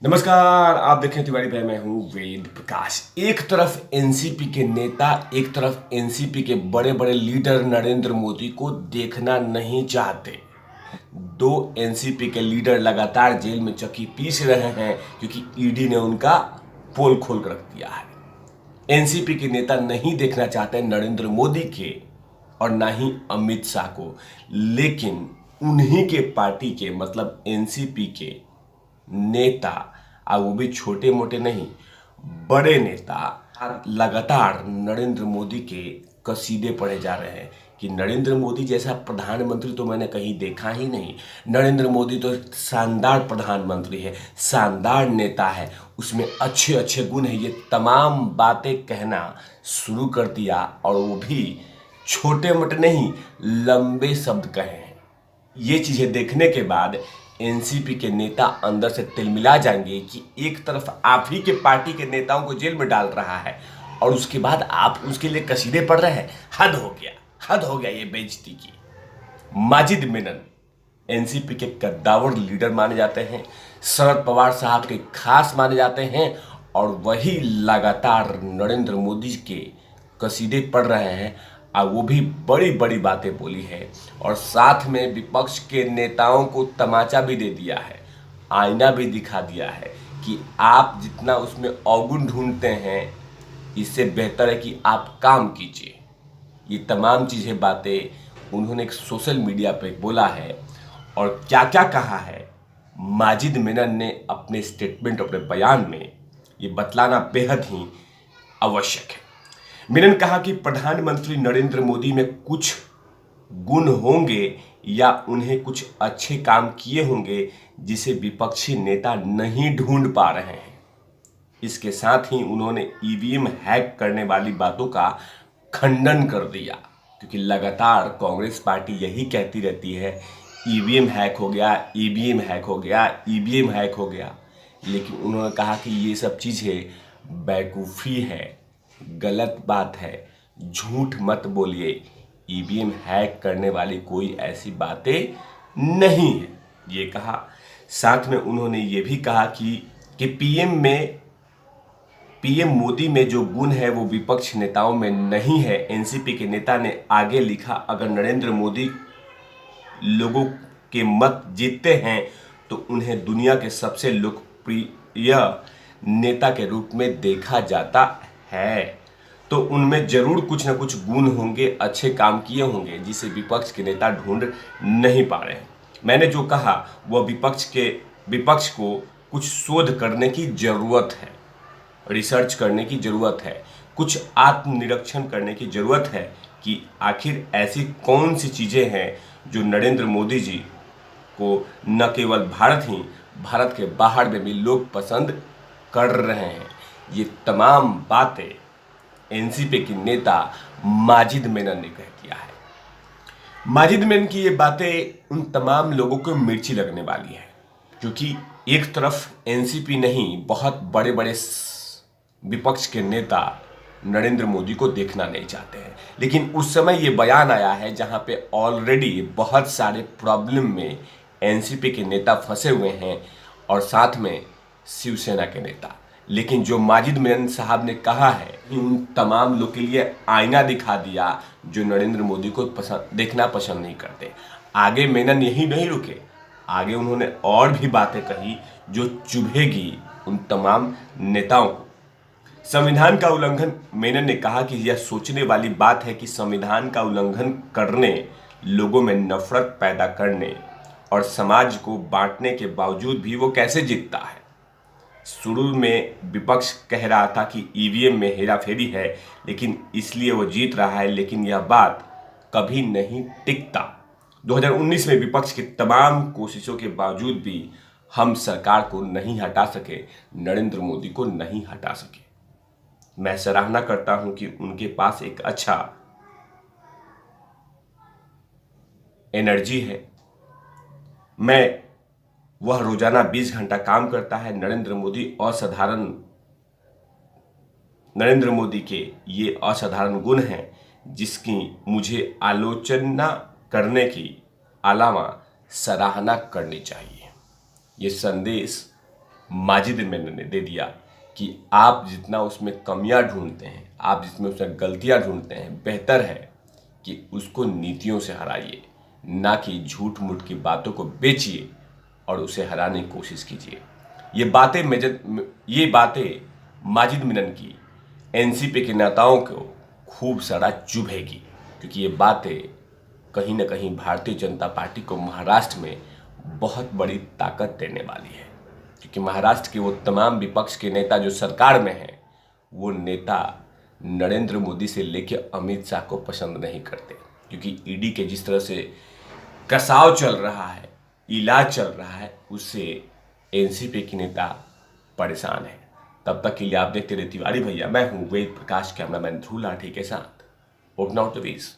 नमस्कार, आप देखें तिवारी भाई, मैं हूं वेद प्रकाश। एक तरफ एनसीपी के नेता, एक तरफ एनसीपी के बड़े बड़े लीडर नरेंद्र मोदी को देखना नहीं चाहते। दो एनसीपी के लीडर लगातार जेल में चक्की पीस रहे हैं क्योंकि ईडी ने उनका पोल खोल कर रख दिया है। एनसीपी के नेता नहीं देखना चाहते नरेंद्र मोदी के और ना ही अमित शाह को, लेकिन उन्हीं के पार्टी के मतलब एनसीपी के नेता, और वो भी छोटे मोटे नहीं, बड़े नेता लगातार नरेंद्र मोदी के कसीदे पढ़े जा रहे हैं कि नरेंद्र मोदी जैसा प्रधानमंत्री तो मैंने कहीं देखा ही नहीं। नरेंद्र मोदी तो शानदार प्रधानमंत्री है, शानदार नेता है, उसमें अच्छे अच्छे गुण है। ये तमाम बातें कहना शुरू कर दिया, और वो भी छोटे मोटे नहीं, लंबे शब्द कहे हैं। ये चीजें देखने के बाद एनसीपी के नेता अंदर से तिलमिला जाएंगे कि एक तरफ आप ही के पार्टी के नेताओं को जेल में डाल रहा है और उसके बाद आप उसके लिए कसीदे पढ़ रहे हैं। हद हो गया, हद हो गया ये बेइज्जती की। माजिद मेनन एनसीपी के कद्दावर लीडर माने जाते हैं, शरद पवार साहब के खास माने जाते हैं, और वही लगातार नरेंद्र मोदी के कसीदे पढ़ रहे हैं, और वो भी बड़ी बड़ी बातें बोली है, और साथ में विपक्ष के नेताओं को तमाचा भी दे दिया है, आईना भी दिखा दिया है कि आप जितना उसमें अवगुण ढूंढते हैं, इससे बेहतर है कि आप काम कीजिए। ये तमाम चीज़ें बातें उन्होंने एक सोशल मीडिया पे बोला है, और क्या क्या कहा है माजिद मेनन ने अपने स्टेटमेंट, अपने बयान में ये बतलाना बेहद ही आवश्यक है। मेनन कहा कि प्रधानमंत्री नरेंद्र मोदी में कुछ गुण होंगे या उन्हें कुछ अच्छे काम किए होंगे जिसे विपक्षी नेता नहीं ढूंढ पा रहे हैं। इसके साथ ही उन्होंने ईवीएम हैक करने वाली बातों का खंडन कर दिया, क्योंकि लगातार कांग्रेस पार्टी यही कहती रहती है ईवीएम हैक हो गया, ईवीएम हैक हो गया, ईवीएम हैक हो गया। लेकिन उन्होंने कहा कि ये सब चीज़ें बेवकूफ़ी है, गलत बात है, झूठ मत बोलिए, ईवीएम हैक करने वाली कोई ऐसी बातें नहीं है, ये कहा। साथ में उन्होंने ये भी कहा कि पीएम मोदी में जो गुण है वो विपक्ष नेताओं में नहीं है। एनसीपी के नेता ने आगे लिखा, अगर नरेंद्र मोदी लोगों के मत जीतते हैं तो उन्हें दुनिया के सबसे लोकप्रिय नेता के रूप में देखा जाता है, तो उनमें जरूर कुछ ना कुछ गुण होंगे, अच्छे काम किए होंगे जिसे विपक्ष के नेता ढूंढ नहीं पा रहे हैं। मैंने जो कहा वह विपक्ष को कुछ शोध करने की जरूरत है, रिसर्च करने की जरूरत है, कुछ आत्मनिरीक्षण करने की जरूरत है कि आखिर ऐसी कौन सी चीज़ें हैं जो नरेंद्र मोदी जी को न केवल भारत के बाहर में भी लोग पसंद कर रहे हैं। ये तमाम बातें एनसीपी के नेता माजिद मेनन ने कह दिया है। माजिद मेनन की ये बातें उन तमाम लोगों को मिर्ची लगने वाली है, क्योंकि एक तरफ एनसीपी नहीं, बहुत बड़े बड़े विपक्ष के नेता नरेंद्र मोदी को देखना नहीं चाहते हैं, लेकिन उस समय ये बयान आया है जहां पे ऑलरेडी बहुत सारे प्रॉब्लम में एनसीपी के नेता फंसे हुए हैं, और साथ में शिवसेना के नेता। लेकिन जो माजिद मेनन साहब ने कहा है उन तमाम लोग के लिए आईना दिखा दिया जो नरेंद्र मोदी को देखना पसंद नहीं करते। आगे मेनन यही नहीं रुके, आगे उन्होंने और भी बातें कही जो चुभेगी उन तमाम नेताओं को। संविधान का उल्लंघन, मेनन ने कहा कि यह सोचने वाली बात है कि संविधान का उल्लंघन करने, लोगों में नफरत पैदा करने और समाज को बांटने के बावजूद भी वो कैसे जीतता है। शुरू में विपक्ष कह रहा था कि ईवीएम में हेराफेरी है, लेकिन इसलिए वो जीत रहा है, लेकिन यह बात कभी नहीं टिकता। 2019 में विपक्ष की तमाम कोशिशों के बावजूद भी हम सरकार को नहीं हटा सके, नरेंद्र मोदी को नहीं हटा सके। मैं सराहना करता हूं कि उनके पास एक अच्छा एनर्जी है। वह रोजाना 20 घंटा काम करता है। नरेंद्र मोदी के ये असाधारण गुण हैं जिसकी मुझे आलोचना करने की अलावा सराहना करनी चाहिए। ये संदेश माजिद मेनन ने दे दिया कि आप जितना उसमें कमियां ढूंढते हैं, आप जिसमें उसमें गलतियां ढूंढते हैं, बेहतर है कि उसको नीतियों से हराइए, ना कि झूठ मूठ की बातों को बेचिए और उसे हराने की कोशिश कीजिए। ये बातें माजिद मेनन की एनसीपी के नेताओं को खूब सारा चुभेगी, क्योंकि ये बातें कहीं ना कहीं भारतीय जनता पार्टी को महाराष्ट्र में बहुत बड़ी ताकत देने वाली है। क्योंकि महाराष्ट्र के वो तमाम विपक्ष के नेता जो सरकार में हैं, वो नेता नरेंद्र मोदी से लेकर अमित शाह को पसंद नहीं करते, क्योंकि ईडी के जिस तरह से कसाव चल रहा है, इलाज चल रहा है, उससे एनसीपी के नेता परेशान है। तब तक के लिए आप देखते रहे तिवारी भैया। मैं हूं वेद प्रकाश, कैमरामैन ध्रुव लाठी के साथ। Open out the ways.